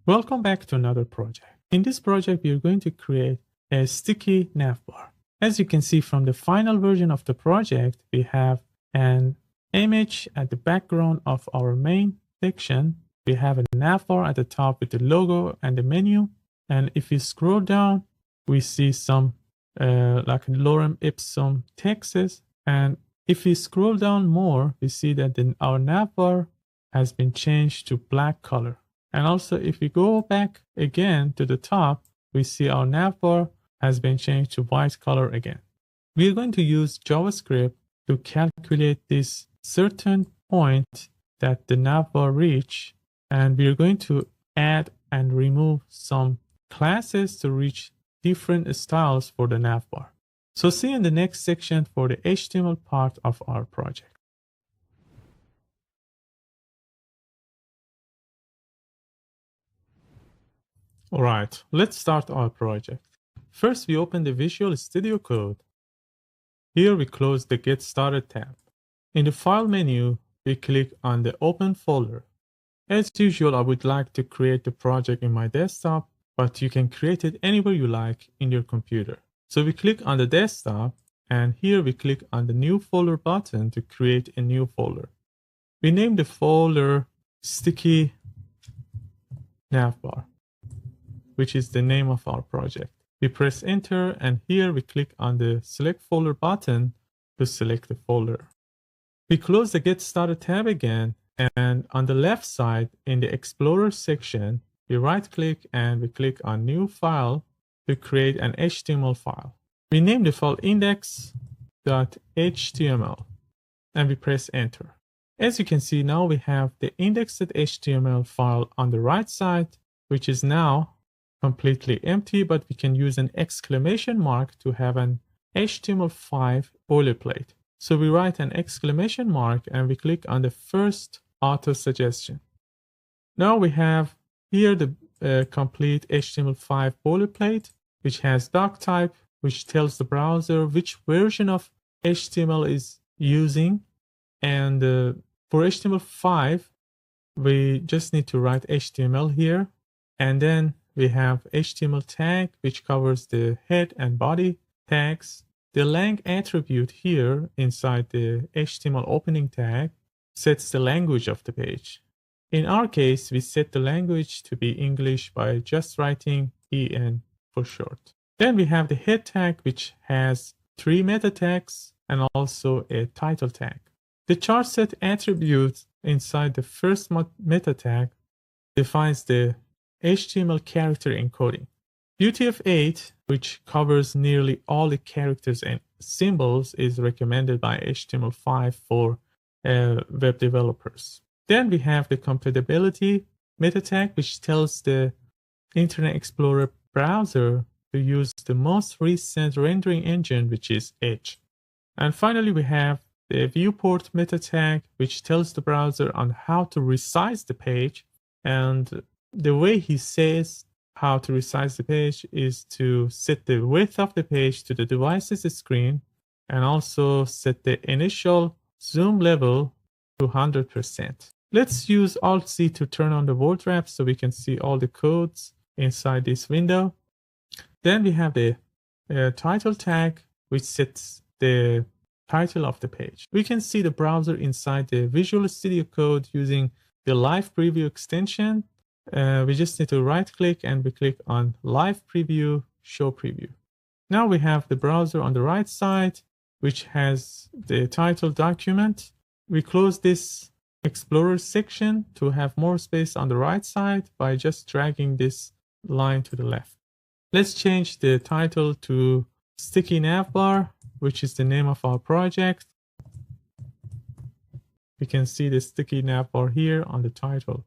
Welcome back to another project. In this project, we are going to create a sticky navbar. As you can see from the final version of the project, we have an image at the background of our main section. We have a navbar at the top with the logo and the menu. And if you scroll down, we see some like Lorem ipsum texts. And if we scroll down more, we see that our navbar has been changed to black color. And also, if we go back again to the top, we see our navbar has been changed to white color again. We are going to use JavaScript to calculate this certain point that the navbar reach, and we are going to add and remove some classes to reach different styles for the navbar. So see you in the next section for the HTML part of our project. All right, let's start our project. First, we open the Visual Studio Code. Here we close the Get Started tab. In the File menu, we click on the Open folder. As usual, I would like to create the project in my desktop, but you can create it anywhere you like in your computer. So we click on the desktop, and here we click on the New Folder button to create a new folder. We name the folder Sticky Navbar, which is the name of our project. We press enter, and here we click on the select folder button to select the folder. We close the Get Started tab again, and on the left side in the Explorer section, we right click and we click on New File to create an HTML file. We name the file index.html and we press enter. As you can see, now we have the index.html file on the right side, which is now completely empty, but we can use an exclamation mark to have an HTML5 boilerplate. So we write an exclamation mark and we click on the first auto suggestion. Now we have here the complete HTML5 boilerplate, which has doc type, which tells the browser which version of HTML is using. And for HTML5, we just need to write HTML here. And then we have HTML tag, which covers the head and body tags. The lang attribute here inside the HTML opening tag sets the language of the page. In our case, we set the language to be English by just writing EN for short. Then we have the head tag, which has 3 meta tags and also a title tag. The chart set attribute inside the first meta tag defines the HTML character encoding. UTF-8, which covers nearly all the characters and symbols, is recommended by HTML5 for web developers. Then we have the compatibility meta tag, which tells the Internet Explorer browser to use the most recent rendering engine, which is Edge. And finally, we have the viewport meta tag, which tells the browser on how to resize the page. And the way he says how to resize the page is to set the width of the page to the device's screen and also set the initial zoom level to 100%. Let's use Alt-C to turn on the word wrap so we can see all the codes inside this window. Then we have the title tag, which sets the title of the page. We can see the browser inside the Visual Studio Code using the Live Preview extension. We just need to right click and we click on Live Preview, Show Preview. Now we have the browser on the right side, which has the title document. We close this Explorer section to have more space on the right side by just dragging this line to the left. Let's change the title to Sticky Navbar, which is the name of our project. We can see the Sticky Navbar here on the title.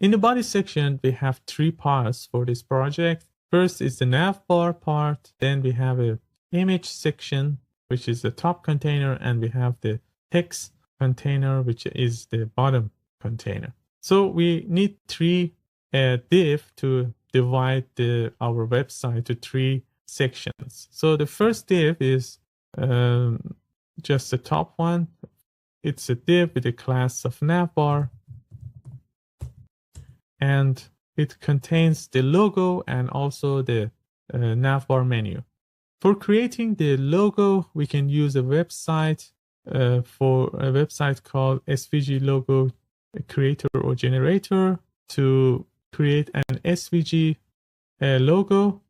In the body section, we have 3 parts for this project. First is the navbar part. Then we have an image section, which is the top container, and we have the text container, which is the bottom container. So we need 3 div to divide our website to 3 sections. So the first div is just the top one. It's a div with a class of navbar. And it contains the logo and also the navbar menu. For creating the logo, we can use a website for a website called SVG Logo Creator or Generator to create an SVG logo.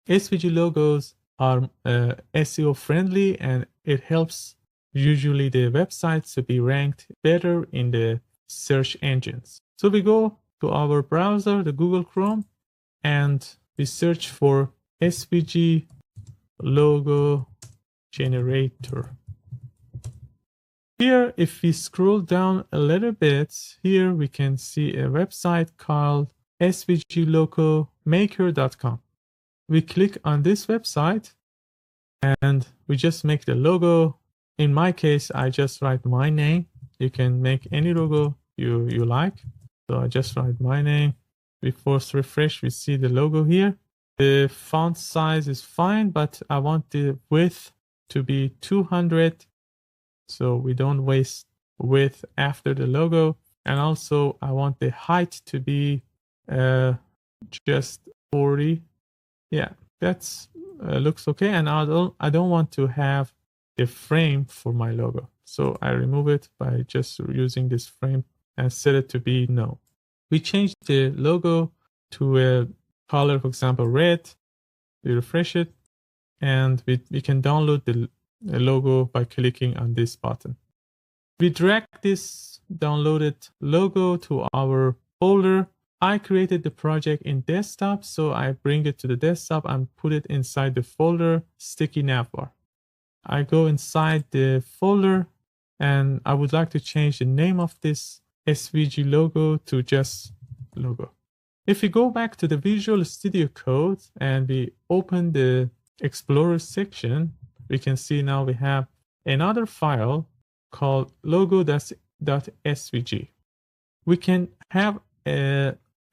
SVG logos are SEO friendly, and it helps usually the websites to be ranked better in the search engines. So we go to our browser, the Google Chrome, and we search for SVG logo generator. Here, if we scroll down a little bit, here we can see a website called svglogomaker.com. We click on this website and we just make the logo. In my case, I just write my name. You can make any logo you like. So I just write my name. We force refresh, we see the logo here. The font size is fine, but I want the width to be 200. So we don't waste width after the logo. And also I want the height to be just 40. Yeah, that's looks okay. And I don't want to have the frame for my logo. So I remove it by just using this frame and set it to be no. We change the logo to a color, for example, red. We refresh it, and we can download the logo by clicking on this button. We drag this downloaded logo to our folder. I created the project in desktop, so I bring it to the desktop and put it inside the folder sticky navbar. I go inside the folder and I would like to change the name of this SVG logo to just logo. If we go back to the Visual Studio Code and we open the Explorer section, we can see now we have another file called logo.svg. We can have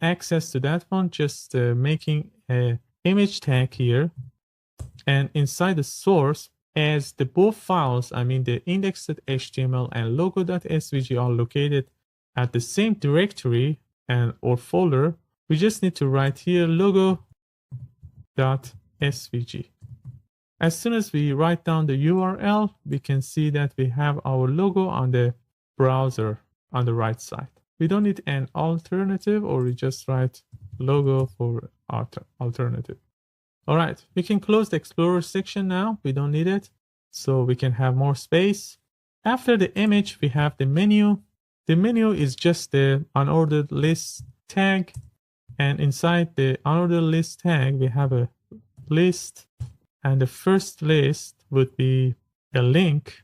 access to that one just making an image tag here, and inside the source, as the both files, I mean the index.html and logo.svg are located at the same directory and or folder, we just need to write here logo.svg. As soon as we write down the URL, we can see that we have our logo on the browser on the right side. We don't need an alternative, or we just write logo for alternative. All right, we can close the Explorer section now. We don't need it, so we can have more space. After the image, we have the menu. The menu is just the unordered list tag, and inside the unordered list tag, we have a list, and the first list would be a link.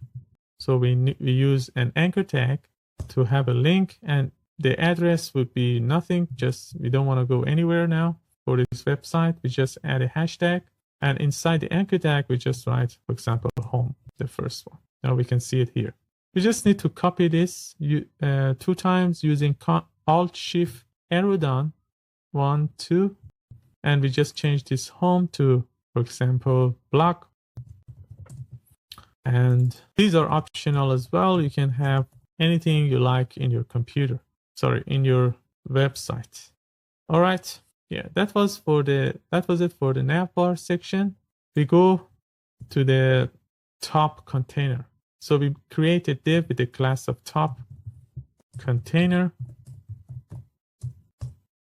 So we use an anchor tag to have a link, and the address would be nothing, just we don't want to go anywhere now. For this website, we just add a hashtag, and inside the anchor tag, we just write, for example, home, the first one. Now we can see it here. We just need to copy this 2 times using Alt-Shift arrow down, 1, 2, and we just change this home to, for example, block. And these are optional as well. You can have anything you like in your computer, in your website. All right. Yeah, that was it for the navbar section. We go to the top container. So we create a div with the class of top container,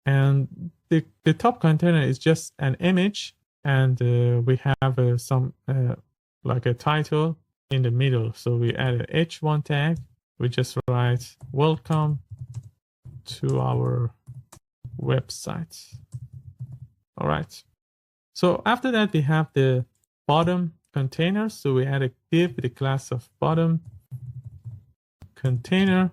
and the top container is just an image, and we have some like a title in the middle. So we add a h1 tag. We just write welcome to our website. All right. So after that, we have the bottom container. So we add a div with the class of bottom container.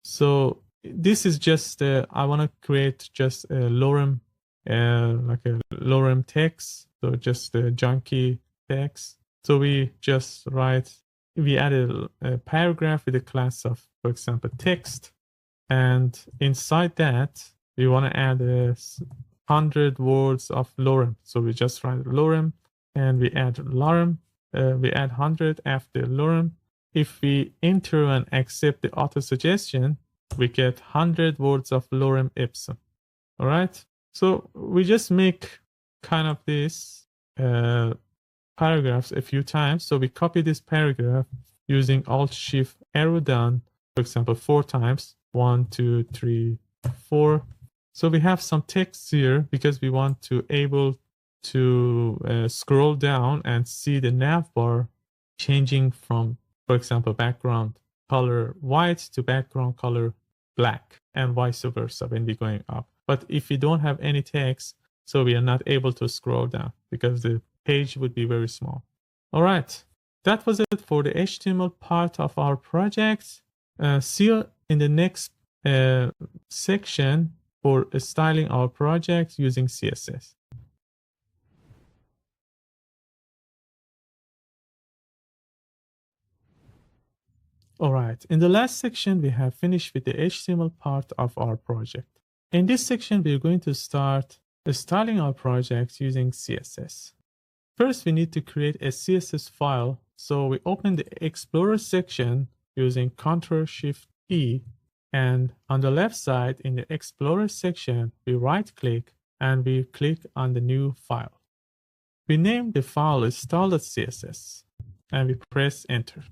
So this is just I want to create just a Lorem, like a Lorem text. So just a junky text. So we just we added a paragraph with the class of, for example, text. And inside that, we want to add 100 words of Lorem. So we just write Lorem, and we add Lorem. We add 100 after Lorem. If we enter and accept the auto suggestion, we get 100 words of Lorem ipsum. All right. So we just make kind of this paragraphs a few times. So we copy this paragraph using Alt-Shift arrow down, for example, 4 times. 1, 2, 3, 4. So we have some text here because we want to able to scroll down and see the navbar changing from, for example, background color white to background color black and vice versa when we're going up. But if we don't have any text, so we are not able to scroll down because the page would be very small. All right, that was it for the HTML part of our project. See you in the next section for styling our project using CSS. All right, in the last section, we have finished with the HTML part of our project. In this section, we're going to start styling our project using CSS. First, we need to create a CSS file. So we open the Explorer section using Ctrl-Shift-E. And on the left side in the Explorer section, we right-click and we click on the new file. We name the file style.css and we press enter.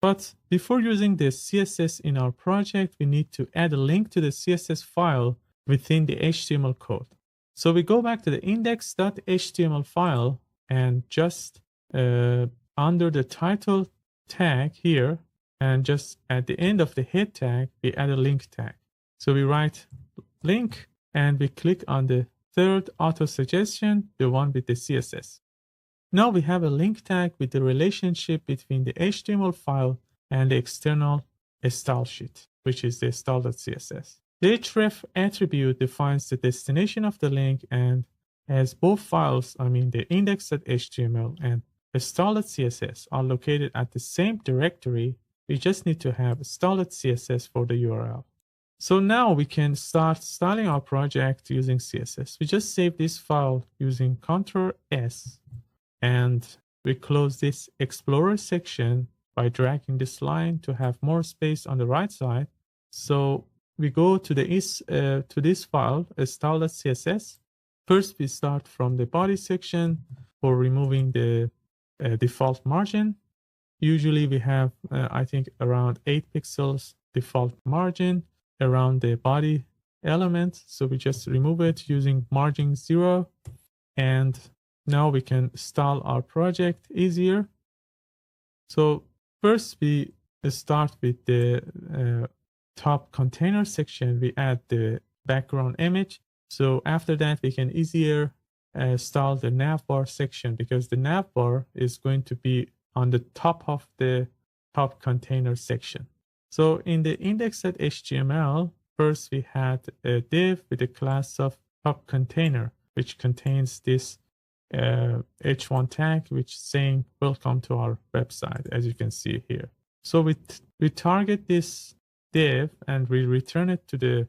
But before using the CSS in our project, we need to add a link to the CSS file within the HTML code. So we go back to the index.html file and just under the title tag here, and just at the end of the head tag, we add a link tag. So we write link and we click on the third auto suggestion, the one with the CSS. Now we have a link tag with the relationship between the HTML file and the external style sheet, which is the style.css. The href attribute defines the destination of the link, and as both files, the index.html and the style.css are located at the same directory, we just need to have style.css for the URL. So now we can start styling our project using CSS. We just save this file using Ctrl-S, and we close this Explorer section by dragging this line to have more space on the right side. So we go to this file, style.css. First, we start from the body section for removing the default margin. Usually we have, I think, around 8 pixels default margin around the body element. So we just remove it using margin 0. And now we can style our project easier. So first we start with the top container section. We add the background image. So after that, we can easier style the navbar section, because the navbar is going to be on the top of the top container section. So in the index.html, first we had a div with a class of top container, which contains this h1 tag, which is saying welcome to our website, as you can see here. So we target this div and we return it to the,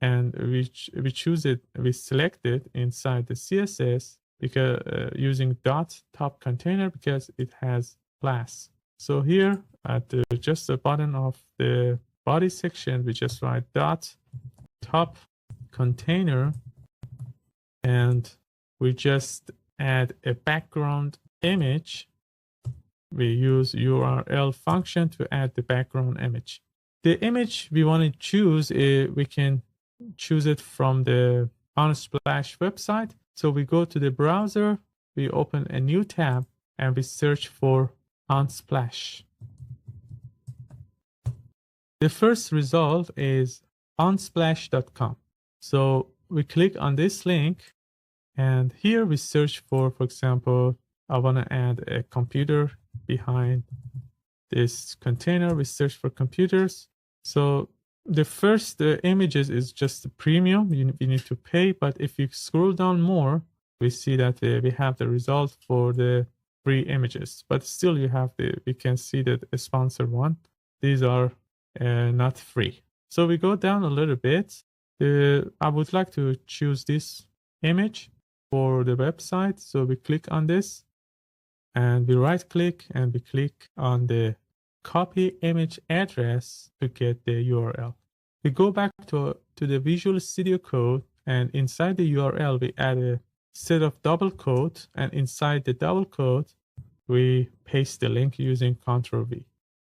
and we choose it, we select it inside the CSS because using dot top container, because it has class. So here at just the bottom of the body section, we just write dot top container, and we just add a background image. We use URL function to add the background image. The image we want to choose, we can choose it from the Unsplash website. So we go to the browser, we open a new tab, and we search for Unsplash. The first result is unsplash.com. So we click on this link, and here we search for example, I want to add a computer behind this container. We search for computers. So the first images is just the premium. You need to pay. But if you scroll down more, we see that we have the result for the free images. But still, we can see that a sponsored one. These are not free. So we go down a little bit. I would like to choose this image for the website. So we click on this, and we right click and we click on the copy image address to get the URL. We go back to the Visual Studio Code, and inside the URL, we add a set of double quotes, and inside the double quote, we paste the link using Ctrl V.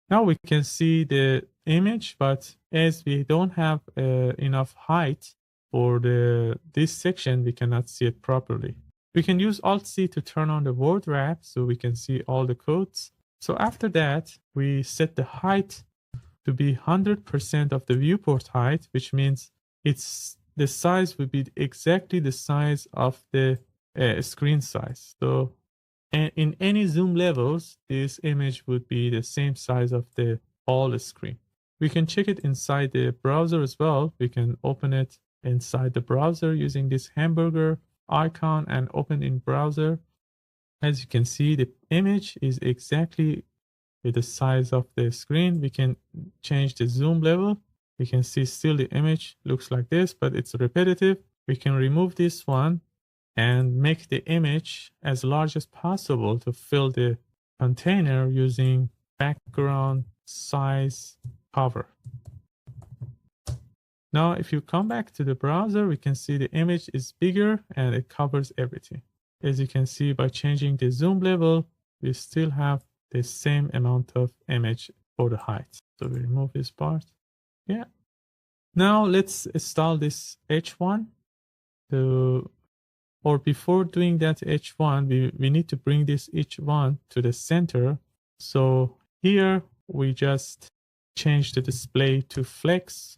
Now we can see the image, but as we don't have enough height for this section, we cannot see it properly. We can use Alt-C to turn on the word wrap so we can see all the codes. So after that, we set the height to be 100% of the viewport height, which means the size would be exactly the size of the screen size. So in any zoom levels, this image would be the same size of the whole screen. We can check it inside the browser as well. We can open it inside the browser using this hamburger icon and open in browser. As you can see, the image is exactly with the size of the screen. We can change the zoom level. We can see still the image looks like this, but it's repetitive. We can remove this one and make the image as large as possible to fill the container using background size cover. Now, if you come back to the browser, we can see the image is bigger and it covers everything. As you can see, by changing the zoom level, we still have the same amount of image for the height. So we remove this part. Yeah. Now let's install this H1. Or before doing that H1, we need to bring this H1 to the center. So here we just change the display to flex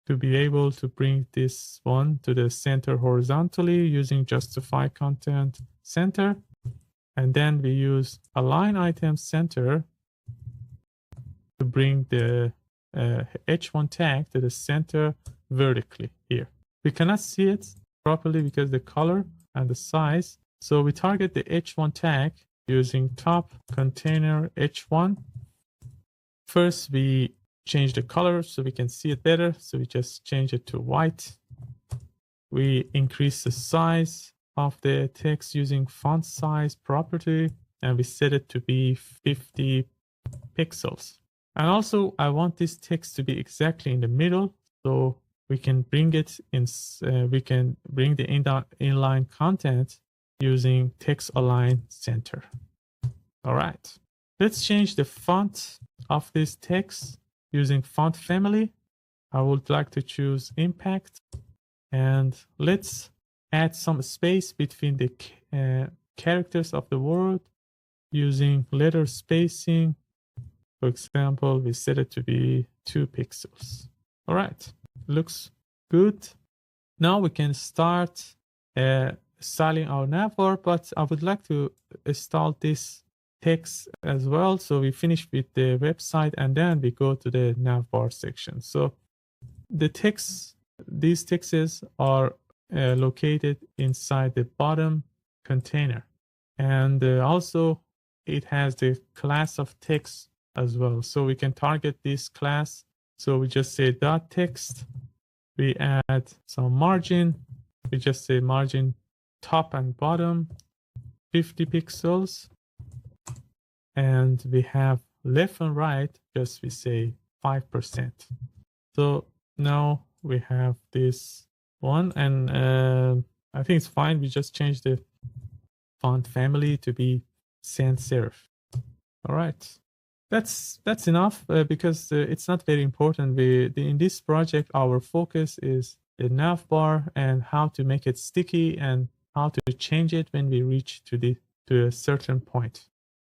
to be able to bring this one to the center horizontally using justify content center. And then we use align item center to bring the H1 tag to the center vertically here. We cannot see it properly because the color and the size. So we target the H1 tag using top container H1. First, we change the color so we can see it better. So we just change it to white. We increase the size of the text using font size property, and we set it to be 50 pixels. And also, I want this text to be exactly in the middle, so we can bring it in. We can bring the inline content using text align center. All right, let's change the font of this text using font family. I would like to choose impact, and let's add some space between the characters of the word using letter spacing. For example, we set it to be 2 pixels. All right, looks good. Now we can start styling our navbar, but I would like to install this text as well. So we finish with the website and then we go to the navbar section. So the text, these texts are located inside the bottom container, and also it has the class of text as well. So we can target this class. So we just say dot text. We add some margin. We just say margin top and bottom 50 pixels. And we have left and right, just we say 5%. So now we have this one, and I think it's fine. We just change the font family to be sans serif. All right, that's enough because it's not very important. In this project, our focus is the navbar and how to make it sticky and how to change it when we reach to a certain point.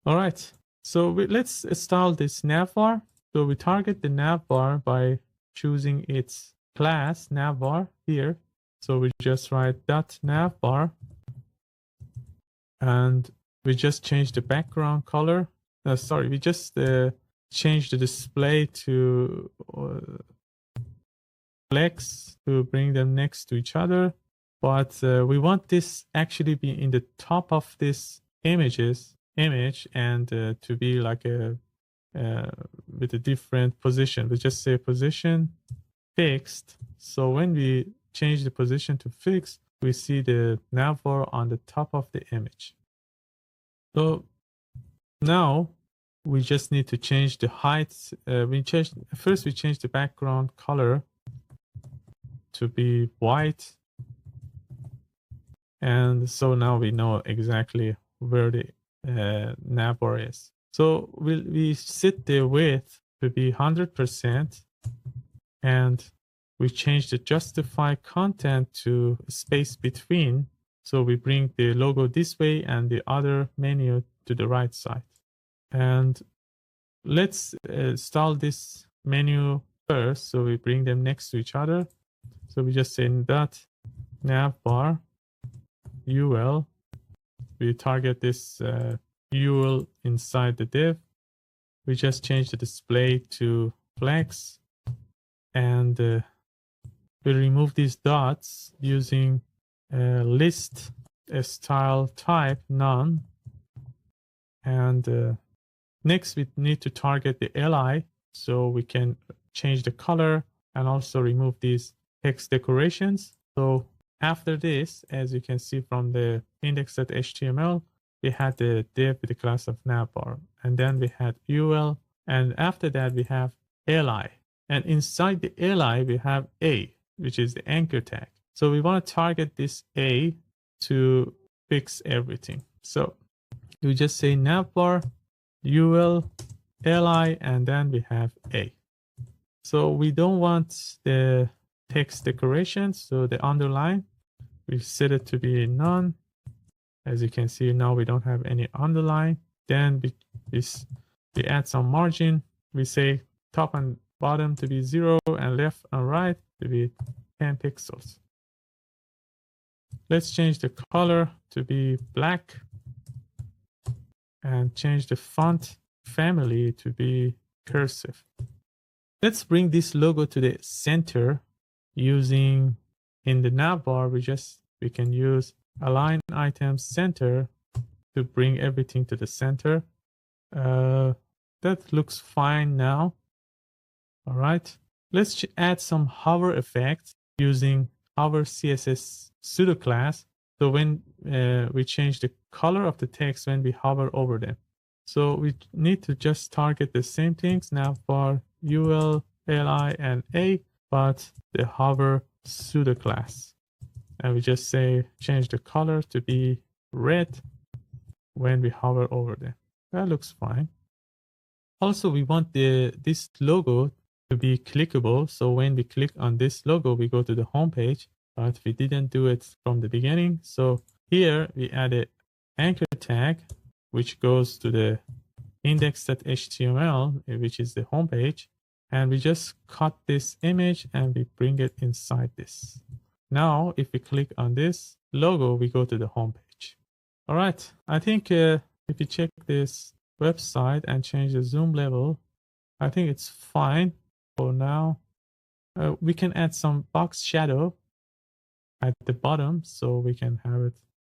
All right, so let's install this navbar. So we target the navbar by choosing its class navbar here. So we just write .navbar, and we just change the background color. We just change the display to flex to bring them next to each other. But we want this actually be in the top of this image and to be like with a different position. We just say position fixed. So when we change the position to fixed, we see the navbar on the top of the image. So now we just need to change the height. First we change the background color to be white. And so now we know exactly where the navbar is. So we set the width to be 100%, and we change the justify content to space between. So we bring the logo this way and the other menu to the right side. And let's install this menu first. So we bring them next to each other. So we just say dot navbar UL. We target this UL inside the div. We just change the display to flex, and we remove these dots using list style type none. And next we need to target the li, so we can change the color and also remove these text decorations. So after this, as you can see from the index.html, we had the div with the class of navbar, and then we had ul, and after that we have li, and inside the li we have a, which is the anchor tag. So we want to target this a to fix everything. So we just say navbar ul li, and then we have a. So we don't want the text decoration, so the underline, we set it to be none. As you can see, now we don't have any underline. Then we add some margin. We say top and bottom to be 0 and left and right to be 10 pixels. Let's change the color to be black and change the font family to be cursive. Let's bring this logo to the center using, in the navbar, we can use align items center to bring everything to the center. That looks fine now. All right. Let's add some hover effects using hover CSS pseudo class. So when we change the color of the text when we hover over them. So we need to just target the same things now for ul, li, and a, but the hover pseudo class. And we just say change the color to be red when we hover over them. That looks fine. Also, we want this logo to be clickable. So when we click on this logo, we go to the home page, but we didn't do it from the beginning. So here we add an anchor tag, which goes to the index.html, which is the home page. And we just cut this image and we bring it inside this. Now, if we click on this logo, we go to the home page. All right. I think if you check this website and change the zoom level, I think it's fine for now. We can add some box shadow at the bottom so we can have it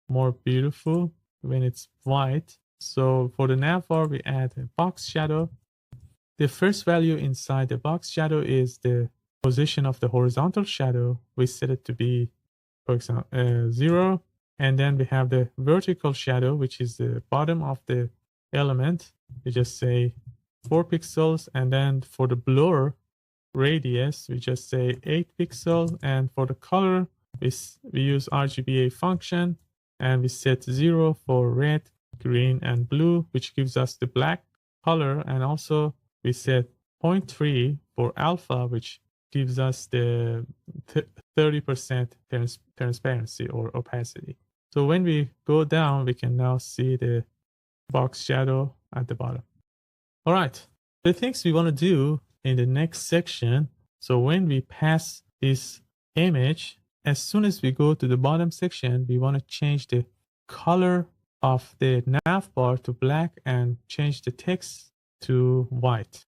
more beautiful when it's white. So for the navbar, we add a box shadow. The first value inside the box shadow is the position of the horizontal shadow. We set it to be, for example, 0. And then we have the vertical shadow, which is the bottom of the element. We just say 4 pixels. And then for the blur radius, we just say 8 pixels. And for the color, we use RGBA function. And we set 0 for red, green, and blue, which gives us the black color. And also we set 0.3 for alpha, which gives us the 30% transparency or opacity. So when we go down, we can now see the box shadow at the bottom. All right, the things we want to do in the next section. So when we pass this image, as soon as we go to the bottom section, we want to change the color of the navbar to black and change the text to white.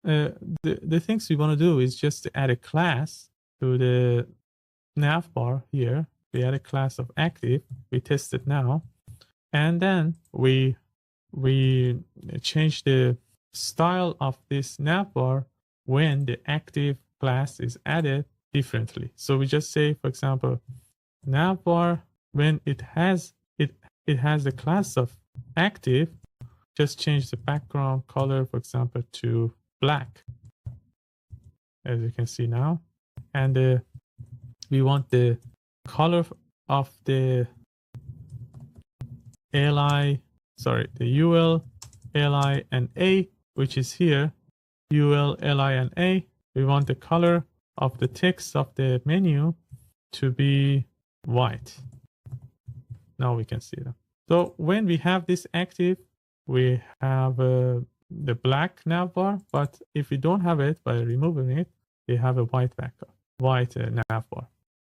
The things we want to do is just to add a class to the navbar here. We add a class of active. We test it now. And then we change the style of this navbar when the active class is added differently. So we just say, for example, navbar, when it has the class of active, just change the background color, for example, to black, as you can see now. And we want the color of the li, sorry, the ul, li, and a, which is here, ul, li, and a. We want the color of the text of the menu to be white. Now we can see them. So when we have this active, we have the black navbar, but if we don't have it, by removing it, we have a white backup, white navbar.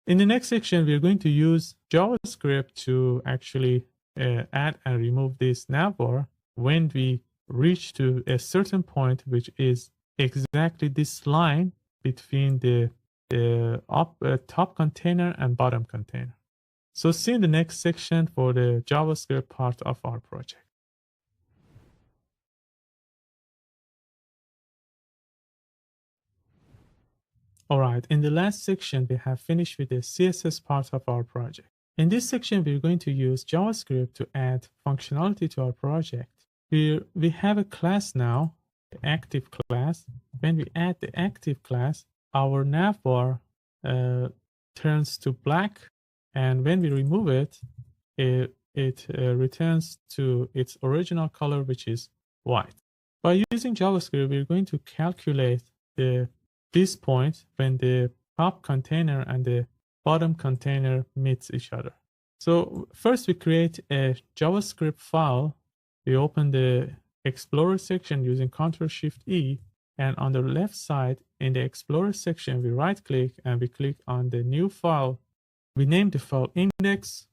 In the next section, we're going to use JavaScript to actually add and remove this navbar when we reach to a certain point, which is exactly this line between the top container and bottom container. So see in the next section for the JavaScript part of our project. All right, in the last section, we have finished with the CSS part of our project. In this section, we're going to use JavaScript to add functionality to our project. We have a class now, the active class. When we add the active class, our navbar turns to black, and when we remove it, it returns to its original color, which is white. By using JavaScript, we're going to calculate this point when the top container and the bottom container meets each other. So first we create a JavaScript file. We open the Explorer section using Ctrl-Shift-E, and on the left side in the Explorer section, we right click and we click on the new file. We name the file index.js.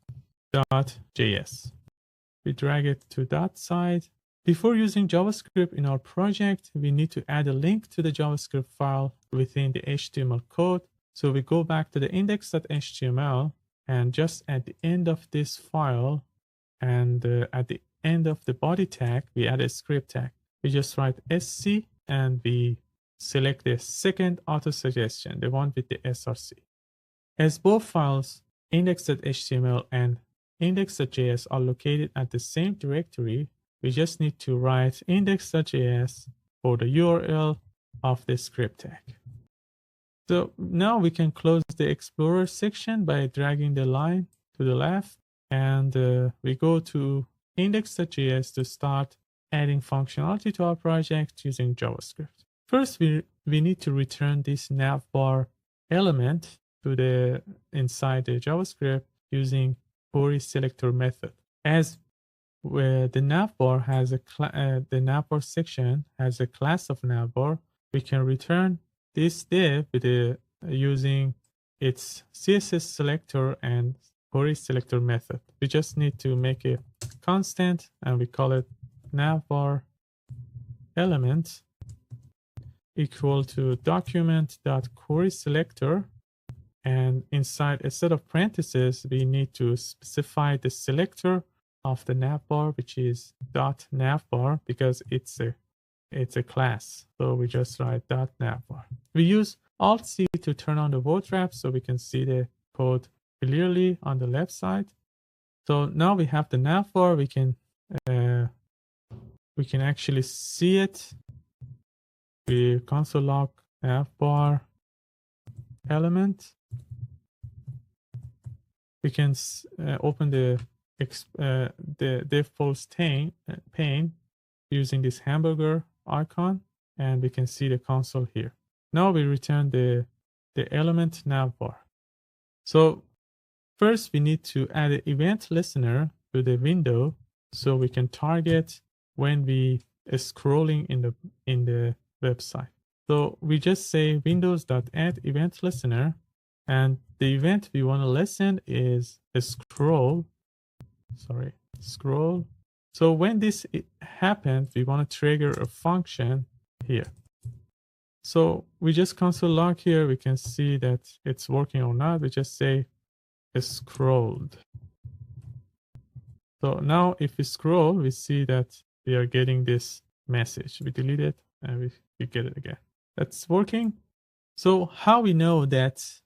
We drag it to that side. Before using JavaScript in our project, we need to add a link to the JavaScript file within the HTML code. So we go back to the index.html, and just at the end of this file and at the end of the body tag, we add a script tag. We just write sc and we select the second auto suggestion, the one with the src. As both files, index.html and index.js, are located at the same directory, we just need to write index.js for the URL of the script tag. So now we can close the Explorer section by dragging the line to the left, and we go to index.js to start adding functionality to our project using JavaScript. First, we need to return this navbar element to the inside the JavaScript using query selector method. As where the navbar has the navbar section has a class of navbar, we can return this div with using its CSS selector and query selector method. We just need to make a constant and we call it navbar element equal to document.querySelector, and inside a set of parentheses, we need to specify the selector of the navbar, which is .navbar, because it's a class. So we just write .navbar. We use Alt-C to turn on the vote wrap so we can see the code clearly on the left side. So now we have the navbar. We can actually see it. We console log navbar element. We can open the default pane using this hamburger icon, and we can see the console here. Now we return the element navbar. So first we need to add an event listener to the window so we can target when we are scrolling in the website. So we just say windows.add event listener, and the event we want to listen is a scroll. So when this happens, we want to trigger a function here. So we just console log here. We can see that it's working or not. We just say scrolled. So now if we scroll, we see that we are getting this message. We delete it and we get it again. That's working. So how do we know that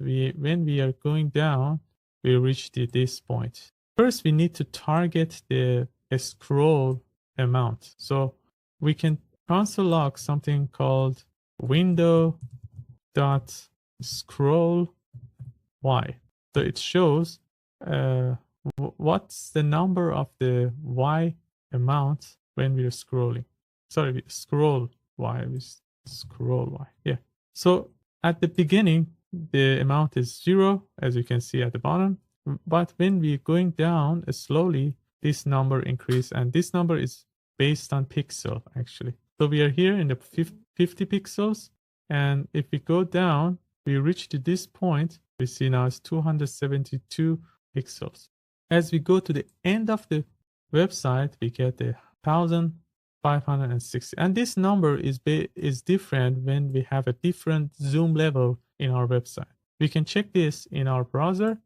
when we are going down, we reach this point? first we need to target the scroll amount. So we can console log something called window.scroll y. So it shows what's the number of the y amount when we're scrolling. Sorry, we scroll y. Yeah. So at the beginning, the amount is 0, as you can see at the bottom. But when we're going down slowly, this number increases, and this number is based on pixel actually. So we are here in the 50 pixels, and if we go down, we reach to this point, we see now it's 272 pixels. As we go to the end of the website, we get the 1560, and this number is different when we have a different zoom level in our website. We can check this in our browser.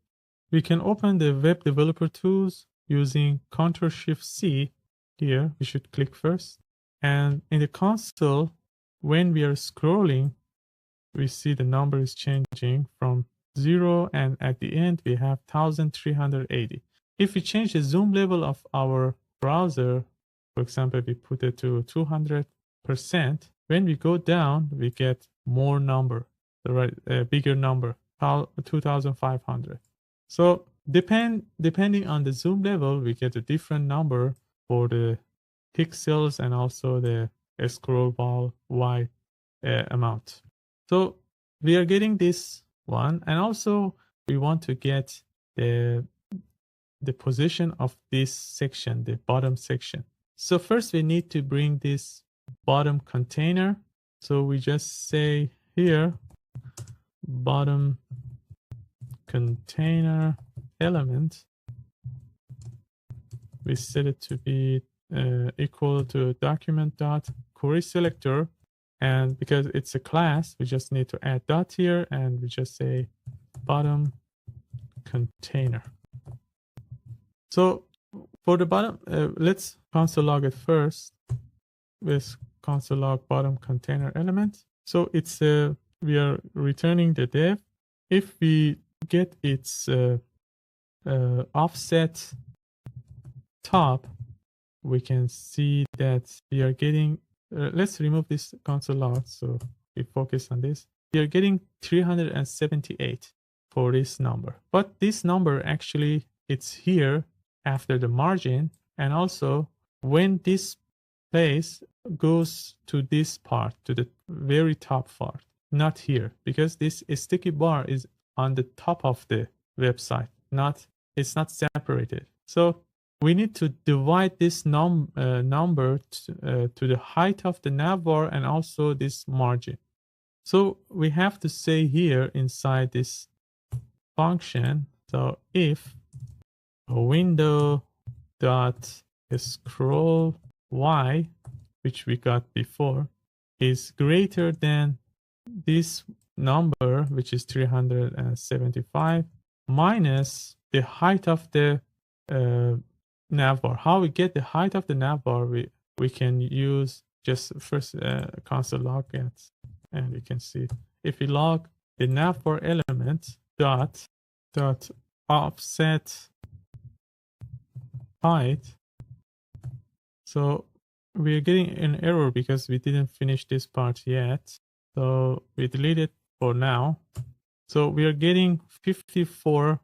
We can open the web developer tools using Ctrl+Shift+C. Here we should click first, and in the console, when we are scrolling, we see the number is changing from 0, and at the end we have 1380. If we change the zoom level of our browser, for example, we put it to 200%, when we go down, we get more number, the bigger number, 2500. So depending on the zoom level, we get a different number for the pixels and also the scroll bar y amount. So we are getting this one, and also we want to get the position of this section, the bottom section. So first we need to bring this bottom container. So we just say here bottom container element. We set it to be equal to document.query selector. And because it's a class, we just need to add dot here, and we just say bottom container. So for the bottom, let's console log it first with console log bottom container element. So it's we are returning the div. If we get its offset top, we can see that we are getting, let's remove this console log so we focus on this. We are getting 378 for this number. But this number actually, it's here after the margin, and also when this place goes to this part, to the very top part, not here, because this sticky bar is on the top of the website, it's not separated. So we need to divide this number to the height of the navbar and also this margin. So we have to say here inside this function, so if window dot scroll y, which we got before, is greater than this number, which is 375, minus the height of the navbar. How we get the height of the navbar? We can use just first console log it, and we can see if we log the navbar element dot offset height. So we're getting an error because we didn't finish this part yet. So we delete it for now. So we are getting 54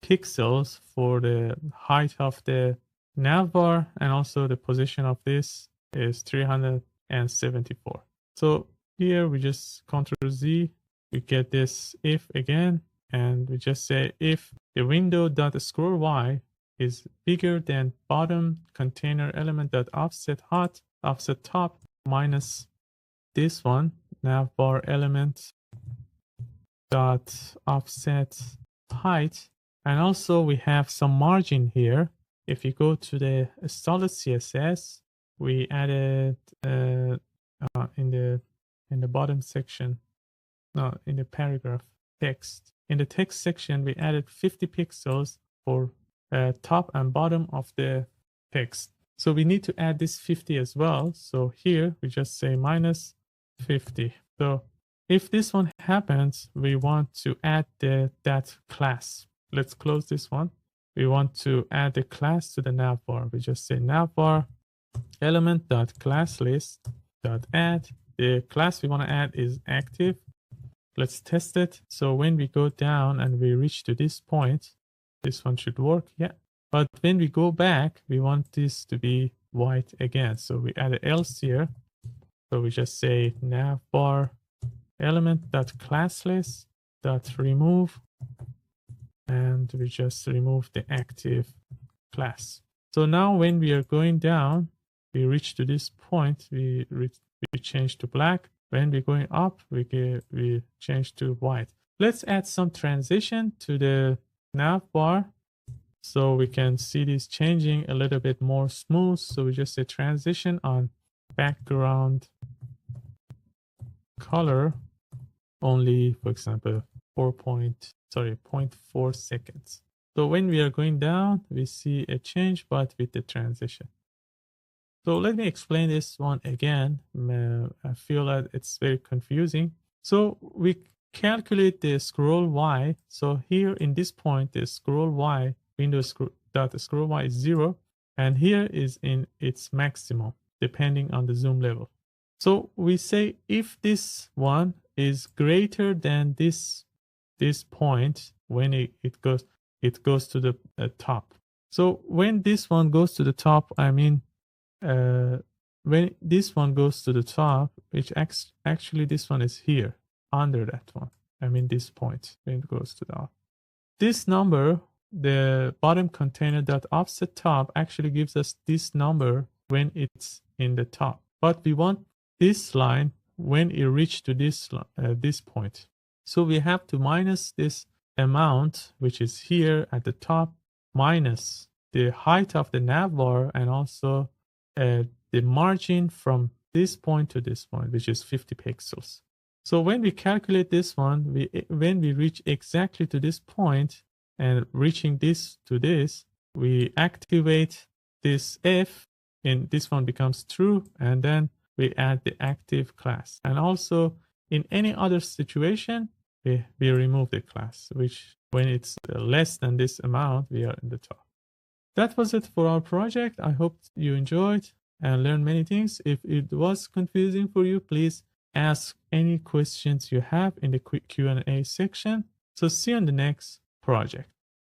pixels for the height of the navbar, and also the position of this is 374. So here we just Ctrl Z, we get this if again, and we just say if the window.scroll y is bigger than bottom container element.offset top minus this one, navbar element dot offset height. And also we have some margin here. If you go to the solid CSS, we added in the bottom section, no, in the paragraph text. In the text section, we added 50 pixels for top and bottom of the text. So we need to add this 50 as well. So here we just say minus 50. So if this one happens, we want to add that class. Let's close this one. we want to add a class to the navbar. We just say navbar element.classList.add. The class we want to add is active. Let's test it. So when we go down and we reach to this point, this one should work. Yeah. But when we go back, we want this to be white again. So we add an else here. So we just say navbar element.classList.remove, and we just remove the active class. So now when we are going down, we reach to this point, we change to black. When we're going up, we change to white. Let's add some transition to the navbar so we can see this changing a little bit more smooth. So we just say transition on background color only, for example, 0.4 seconds. So when we are going down, we see a change, but with the transition. So let me explain this one again. I feel that it's very confusing. So we calculate the scroll Y. So here in this point, the scroll Y, scroll Y is 0. And here is in its maximum, depending on the zoom level. So we say if this one is greater than this point, when it goes to the top. So when this one goes to the top, I mean, when this one goes to the top, which actually this one is here under that one. I mean this point when it goes to the top. This number, the bottom container.offset top, actually gives us this number when it's in the top. But we want this line when it reaches to this point. So we have to minus this amount, which is here at the top, minus the height of the navbar and also the margin from this point to this point, which is 50 pixels. So when we calculate this one, when we reach exactly to this point and reaching this to this, we activate this if, and this one becomes true, and then we add the active class. And also in any other situation, we remove the class, which when it's less than this amount, we are in the top. That was it for our project. I hope you enjoyed and learned many things. If it was confusing for you, please ask any questions you have in the quick Q&A section. So see you in the next project.